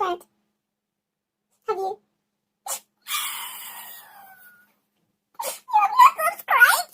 subscribed? Have you? You have not subscribed?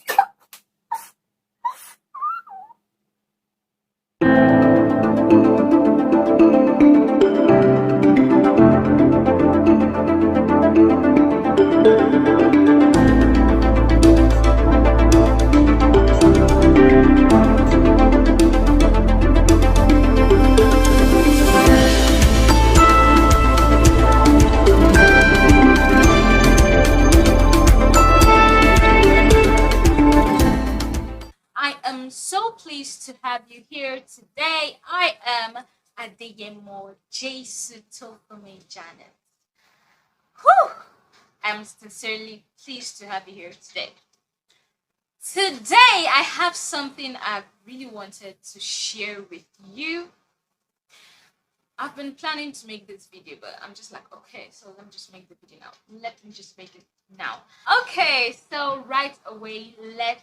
I am so pleased to have you here today. I am Adeyemo Jesu Tofumi Janet. Whew! I'm sincerely pleased to have you here today. Today, I have something I really wanted to share with you. I've been planning to make this video, but I'm just like, okay, so let me just make the video now. Let me just make it now. Okay, so right away, let's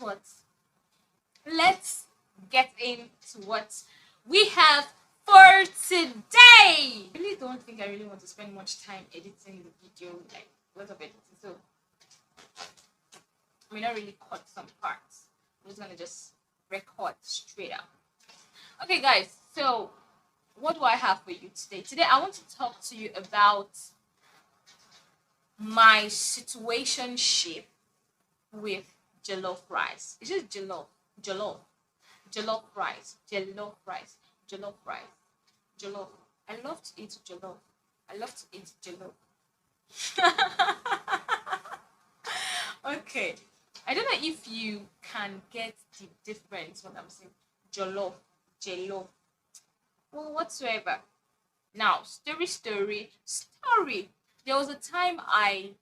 what? Let's get into what we have for today. I really don't think I really want to spend much time editing the video, like a lot of editing. So I may not really cut some parts. I'm just gonna just record straight up. Okay, guys. So what do I have for you today? Today I want to talk to you about my situationship with jollof rice. It's just jollof, jollof rice, jollof rice, jollof rice, jollof. I love to eat jollof. I love to eat jollof. Okay. I don't know if you can get the difference when I'm saying jollof, jollof, well, whatsoever. Now, story. There was a time I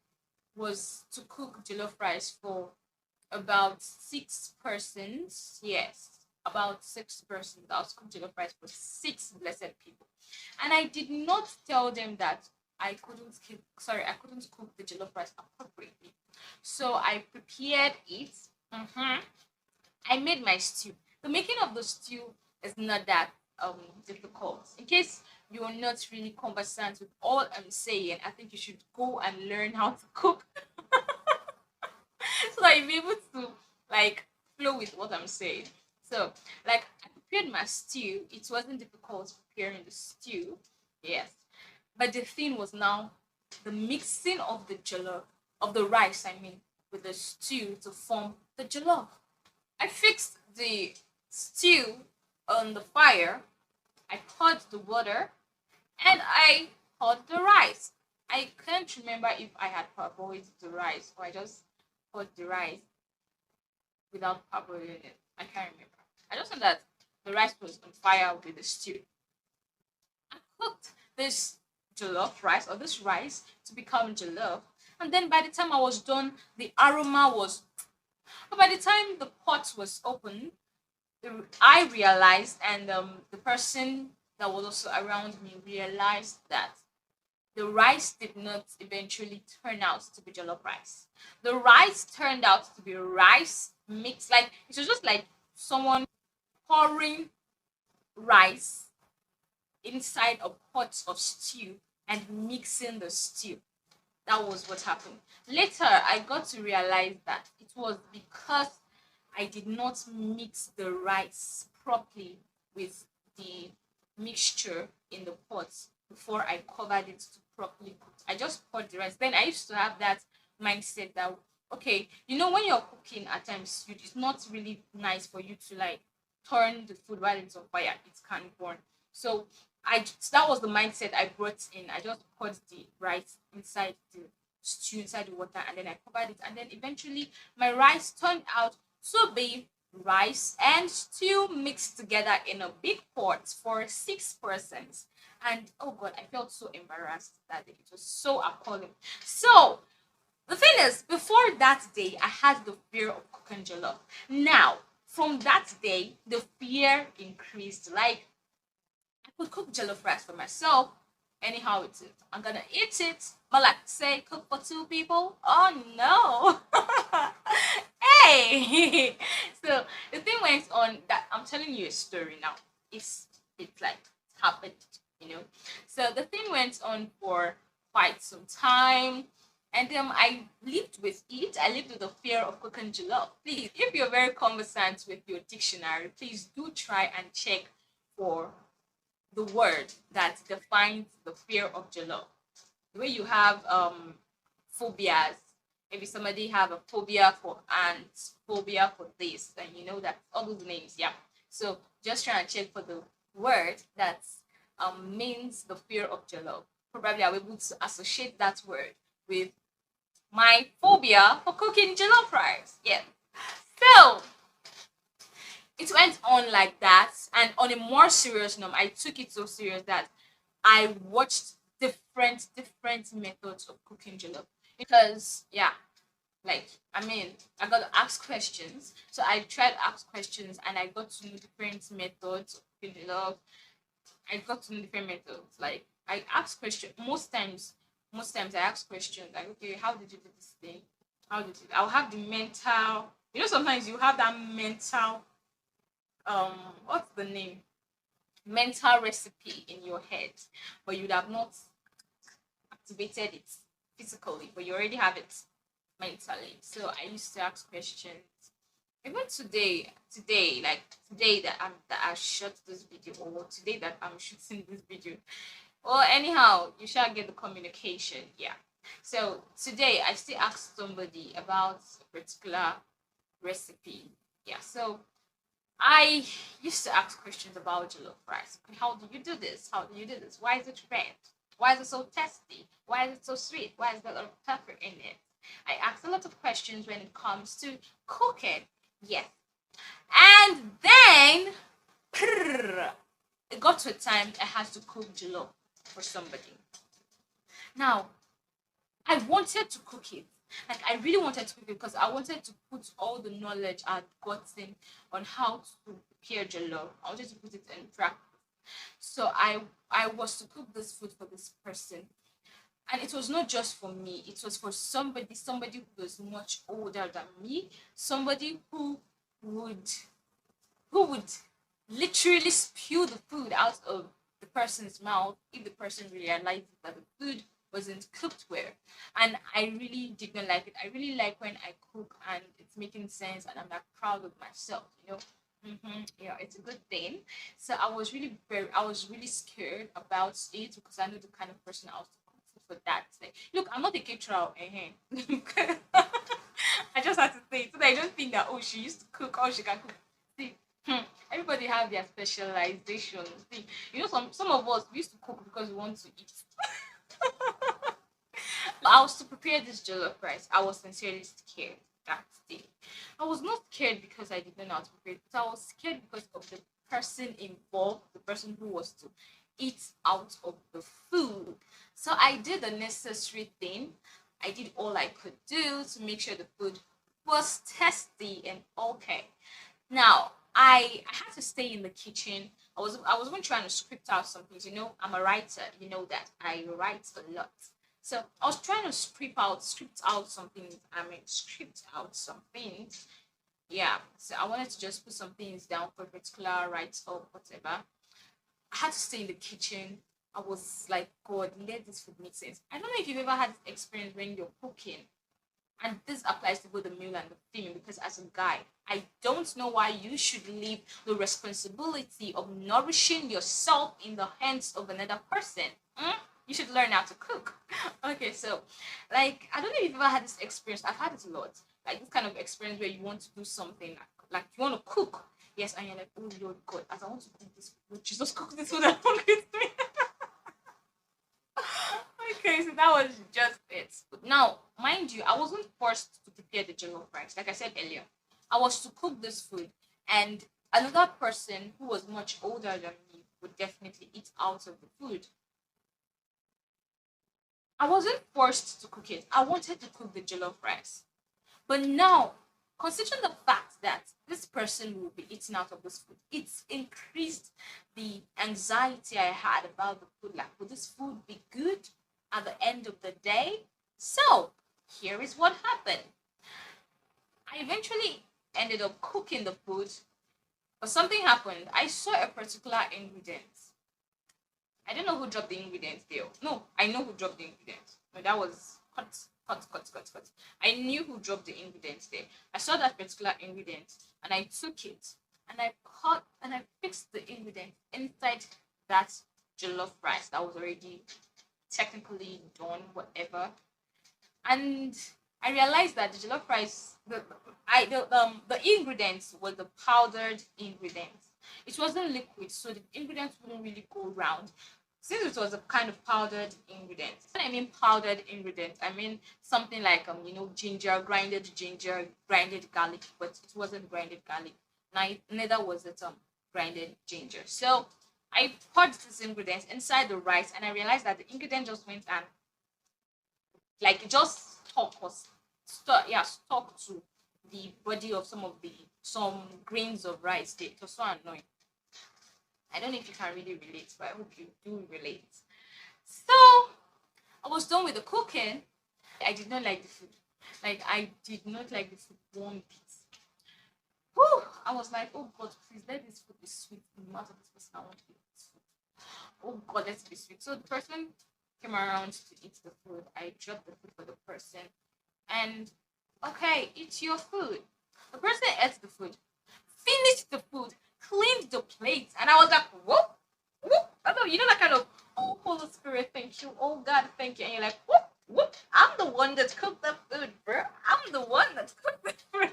was to cook jollof rice for about 6 persons. Yes, about 6 persons. I was cooking jollof rice for 6 blessed people, and I did not tell them that I couldn't cook the jollof rice appropriately. So I prepared it. I made my stew. The making of the stew is not that difficult. In case you're not really conversant with all I'm saying, I think you should go and learn how to cook so that you'll be able to like flow with what I'm saying. So, like, I prepared my stew. It wasn't difficult preparing the stew, yes. But the thing was now the mixing of the jollof, of the rice, I mean, with the stew to form the jollof. I fixed the stew on the fire. I poured the water and I poured the rice. I can't remember if I had parboiled the rice or I just poured the rice without parboiling it. I can't remember. I just know that the rice was on fire with the stew. I cooked this jollof rice or this rice to become jollof. And then by the time I was done, the aroma was. But by the time the pot was open, I realized, and the person that was also around me realized that the rice did not eventually turn out to be jollof rice. The rice turned out to be rice mixed, like it was just like someone pouring rice inside a pot of stew and mixing the stew. That was what happened. Later, I got to realize that it was because I did not mix the rice properly with the mixture in the pot before I covered it to properly cook. I just poured the rice. Then I used to have that mindset that, okay, when you're cooking at times, it's not really nice for you to like turn the food while it's on fire. It can burn. So that was the mindset I brought in. I just poured the rice inside the stew, inside the water, and then I covered it. And then eventually my rice turned out to be rice and stew mixed together in a big pot for 6 persons. And oh god, I felt so embarrassed that day. It was so appalling. So the thing is, before that day, I had the fear of cooking jollof. Now, from that day, the fear increased. Like, I could cook jollof rice for myself. Anyhow it is. I'm gonna eat it. But like say cook for 2 people. Oh no. Hey. So the thing went on that I'm telling you a story now. It's like happened, you know. So the thing went on for quite some time. And I lived with it. I lived with the fear of cooking jollof. Please, if you're very conversant with your dictionary, please do try and check for the word that defines the fear of jollof. The way you have phobias. Maybe somebody have a phobia for ants, phobia for this, and you know that all those names, yeah. So just try and check for the word that means the fear of jollof. Probably I'll be able to associate that word with my phobia for cooking jollof rice. Yeah. So it went on like that, and on a more serious note, I took it so serious that I watched different methods of cooking jollof because yeah, like I mean, I got to ask questions. So I tried to ask questions, and I got to know different methods of cooking jollof. I got to know different methods. Like I ask questions most times I ask questions like, okay, how did you do this thing? How did you? I'll have the mental. You know, sometimes you have that mental. What's the name? Mental recipe in your head, but you'd have not activated it physically, but you already have it mentally. So I used to ask questions. Even today that I shot this video, or today that I'm shooting this video, or anyhow, you shall get the communication. Yeah. So today I still ask somebody about a particular recipe. Yeah. So I used to ask questions about jollof rice. How do you do this? How do you do this? Why is it red? Why is it so tasty? Why is it so sweet? Why is there a lot of pepper in it? I ask a lot of questions when it comes to cooking. Yes. And then it got to a time I had to cook jollof for somebody. Now, I wanted to cook it. Like I really wanted to cook it because I wanted to put all the knowledge I'd gotten on how to prepare jollof. I wanted to put it in practice. So I was to cook this food for this person. And it was not just for me, it was for somebody who was much older than me, somebody would who would literally spew the food out of the person's mouth if the person realized that the food wasn't cooked well. And I really did not like it. I really like when I cook and it's making sense and I'm like proud of myself, you know. Yeah, it's a good thing. So I was really scared about it because I know the kind of person I was to cook food for that. Like, look, I'm not a caterer. I just had to say it so that I don't think that oh she used to cook, oh she can cook. See, everybody have their specialization. See, you know, some of us we used to cook because we want to eat. I was to prepare this jollof rice. I was sincerely scared that day. I was not scared because I didn't know how to prepare it, but I was scared because of the person involved, the person who was to eat out of the food. So I did the necessary thing. I did all I could do to make sure the food was tasty and okay. Now, I had to stay in the kitchen. I was even trying to script out some things. You know, I'm a writer. You know that I write a lot. So I was trying to script out some things. I mean, script out some things. Yeah. So I wanted to just put some things down for a particular write or whatever. I had to stay in the kitchen. I was like, God, let this food make sense. I don't know if you've ever had this experience when you're cooking, and this applies to both the male and the female because as a guy I don't know why you should leave the responsibility of nourishing yourself in the hands of another person. You should learn how to cook. Okay, so like I don't know if you've ever had this experience. I've had it a lot, like this kind of experience where you want to do something like you want to cook, yes, and you're like, oh Lord God, as I want to cook this food, Jesus, cook this food along with me. Okay, so that was just it. But now, mind you, I wasn't forced to prepare the jollof rice. Like I said earlier, I was to cook this food, and another person who was much older than me would definitely eat out of the food. I wasn't forced to cook it. I wanted to cook the jollof rice. But now, considering the fact that this person will be eating out of this food, it's increased the anxiety I had about the food. Like, will this food be good at the end of the day? So, here is what happened. I eventually ended up cooking the food, but something happened. I saw a particular ingredient I don't know who dropped the ingredients there. No, I know who dropped the ingredients. No, that was cut. I knew who dropped the ingredients there. I saw that particular ingredient and I took it and I cut and I fixed the ingredient inside that jollof rice that was already technically done, whatever. And I realized that the jollof rice, the ingredients were the powdered ingredients. It wasn't liquid, so the ingredients wouldn't really go round. Since it was a kind of powdered ingredient. When I mean powdered ingredient, I mean something like ginger, grinded garlic, but it wasn't grinded garlic. Neither was it grinded ginger. So I poured this ingredients inside the rice, and I realized that the ingredient just went and like it just stuck to the body of some grains of rice there. It was so annoying. I don't know if you can really relate, but I hope you do relate. So I was done with the cooking. I did not like the food. Like I did not like the food one bit. Whew, I was like, oh God, please let this food be sweet in the mouth of this person. I want to eat this food. Oh God, let's be sweet. So the person came around to eat the food. I dropped the food for the person. And okay, eat your food. The person ate the food, finished the food, cleaned the plate, and I was like, whoop, whoop. I know, you know that kind of, oh, Holy Spirit, thank you. Oh, God, thank you. And you're like, whoop, whoop. I'm the one that cooked the food, bro. I'm the one that cooked the food.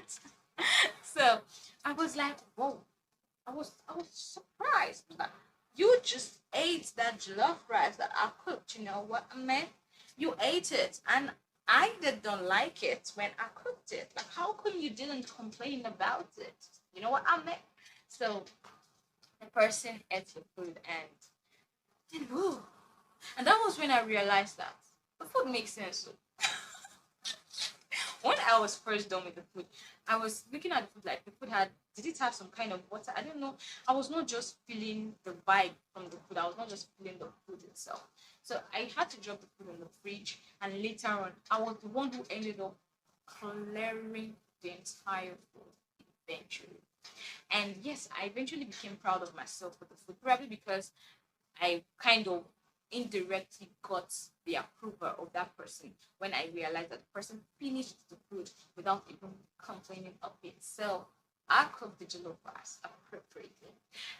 So I was like, whoa. I was surprised. Like, you just ate that jollof rice that I cooked. You know what I mean? You ate it, and I did not like it when I cooked it. Like, how come you didn't complain about it? You know what I mean? So the person ate the food and woo. And that was when I realized that the food makes sense. When I was first done with the food, I was looking at the food like the food did it have some kind of water? I don't know. I was not just feeling the vibe from the food. I was not just feeling the food itself. So I had to drop the food in the fridge, and later on, I was the one who ended up clearing the entire food eventually. And yes, I eventually became proud of myself for the food, probably because I kind of indirectly got the approval of that person when I realized that the person finished the food without even complaining of it. So I cooked the jollof rice appropriately.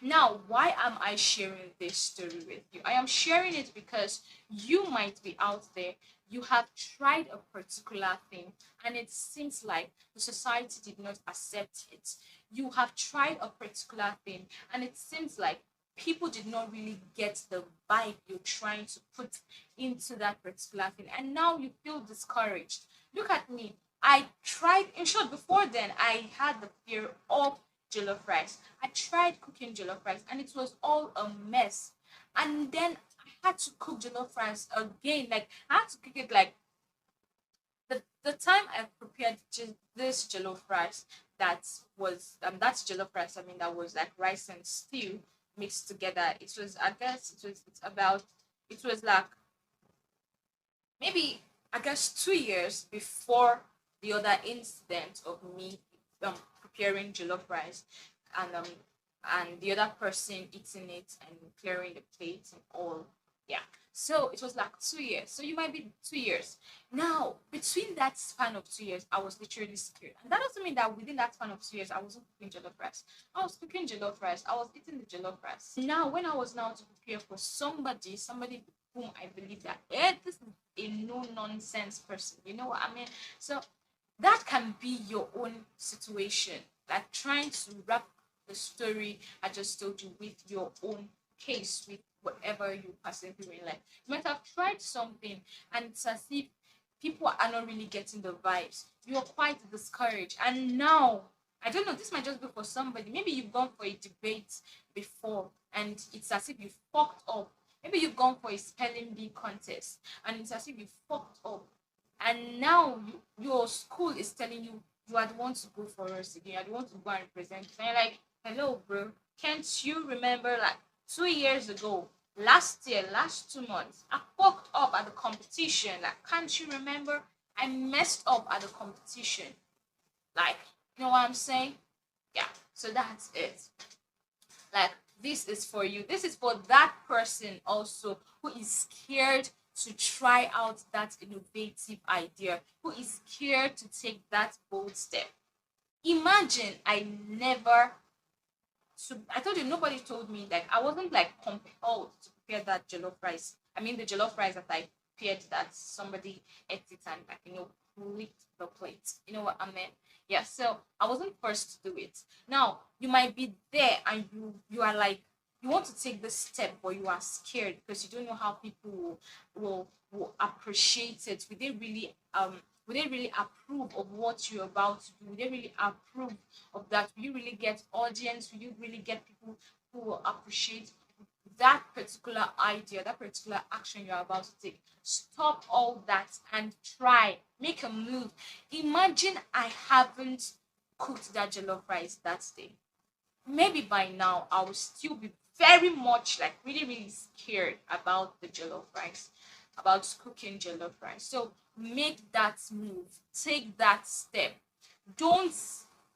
Now, why am I sharing this story with you? I am sharing it because you might be out there, you have tried a particular thing, and it seems like the society did not accept it. You have tried a particular thing, and it seems like people did not really get the vibe you're trying to put into that particular thing, and now you feel discouraged. Look at me. I tried, in short, before then, I had the fear of jollof rice. I tried cooking jollof rice, and it was all a mess. And then I had to cook jollof rice again. Like, I had to cook it like the time I prepared this jollof rice, that's jollof rice. I mean, that was like rice and stew mixed together. It was, I guess it was like maybe, I guess, 2 years before the other incident of me preparing jollof rice, and the other person eating it and clearing the plate and all. Yeah. So it was like 2 years. So you might be 2 years. Now, between that span of 2 years, I was literally scared. And that doesn't mean that within that span of 2 years, I wasn't cooking jollof rice. I was cooking jollof rice. I was eating the jollof rice. Now, when I was now to prepare for somebody whom I believe that, this is a no nonsense person. You know what I mean? So that can be your own situation. Like trying to wrap the story I just told you with your own case, with whatever you passing through in life. You might have tried something, and it's as if people are not really getting the vibes. You're quite discouraged. And now, I don't know, this might just be for somebody. Maybe you've gone for a debate before, and it's as if you fucked up. Maybe you've gone for a spelling bee contest, and it's as if you fucked up. And now your school is telling you you are the one to go for us again. You are the one to go and represent. And you're like, hello, bro. Can't you remember like 2 years ago, last year, last 2 months, I fucked up at the competition. Like, can't you remember? I messed up at the competition. Like, you know what I'm saying? Yeah. So that's it. Like, This is for you. This is for that person also who is scared to try out that innovative idea, who is scared to take that bold step. Imagine I told you nobody told me, like I wasn't like compelled to prepare that jollof rice. I mean the jollof rice that I prepared, that somebody ate it and like licked the plate. You know what I mean? Yeah, so I wasn't forced to do it. Now you might be there and you are like, you want to take this step but you are scared because you don't know how people will appreciate it. Will they really approve of what you're about to do? Will they really approve of that? Will you really get audience? Will you really get people who will appreciate that particular idea, that particular action you're about to take? Stop all that and try. Make a move. Imagine I haven't cooked that jollof rice that day. Maybe by now I will still be very much like really, really scared about the jollof rice, about cooking jollof rice. So make that move, take that step. Don't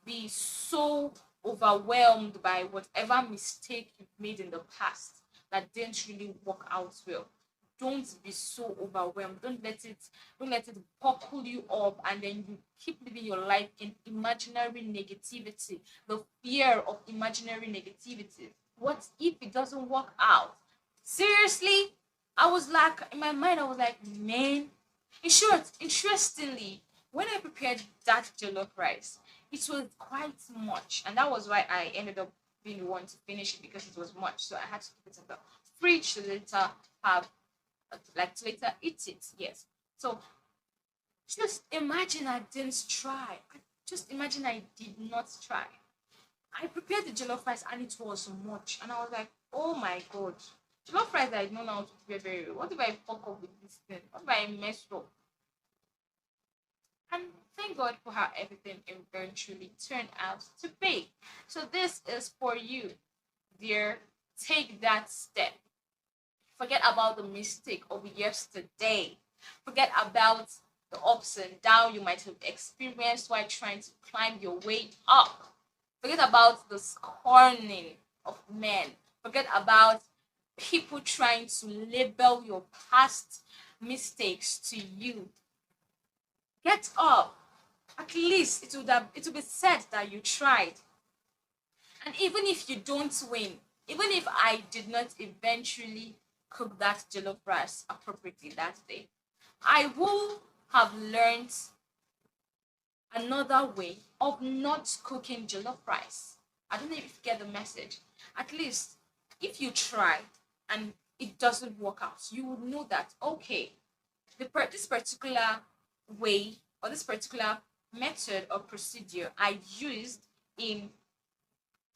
be so overwhelmed by whatever mistake you've made in the past that didn't really work out well. Don't be so overwhelmed. Don't let it buckle you up and then you keep living your life in imaginary negativity, the fear of imaginary negativity. What if it doesn't work out? Seriously? I was like, in my mind, I was like, man. In short, interestingly, when I prepared that jollof rice, it was quite much, and that was why I ended up being the one to finish it because it was much. So I had to keep it in the fridge to later have, to later eat it. Yes. So just imagine I didn't try. Just imagine I did not try. I prepared the jollof rice and it was much, and I was like, oh my god, jollof rice I don't know how to prepare very well. What if I fuck up with this thing? What if I mess up? And thank God for how everything eventually turned out to be. So this is for you, dear. Take that step. Forget about the mistake of yesterday. Forget about the ups and downs you might have experienced while trying to climb your way up. Forget about the scorning of men. Forget about people trying to label your past mistakes to you. Get up. At least it would be said that you tried. And even if you don't win, even if I did not eventually cook that jollof rice appropriately that day, I will have learned another way of not cooking jollof rice. I don't know if you get the message. At least if you try and it doesn't work out, you would know that okay, this particular way or this particular method or procedure I used in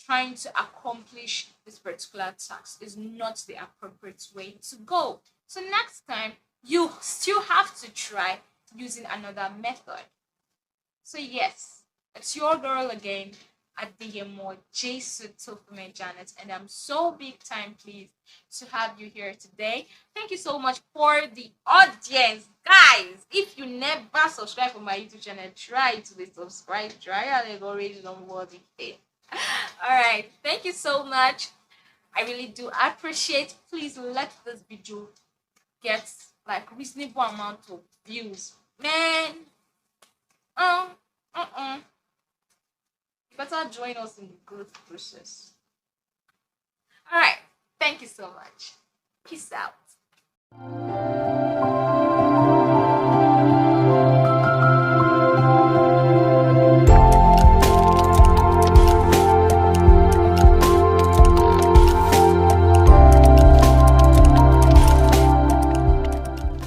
trying to accomplish this particular task is not the appropriate way to go. So next time you still have to try using another method. So yes, it's your girl again, Adiyemo Jesu Tofume Janet, and I'm so big time pleased to have you here today. Thank you so much for the audience, guys. If you never subscribe for my YouTube channel, try to be subscribed. Try and already don't worry. All right, thank you so much. I really do appreciate. Please let this video get like reasonable amount of views, man. Um, you better join us in the growth process. All right, thank you so much. Peace out.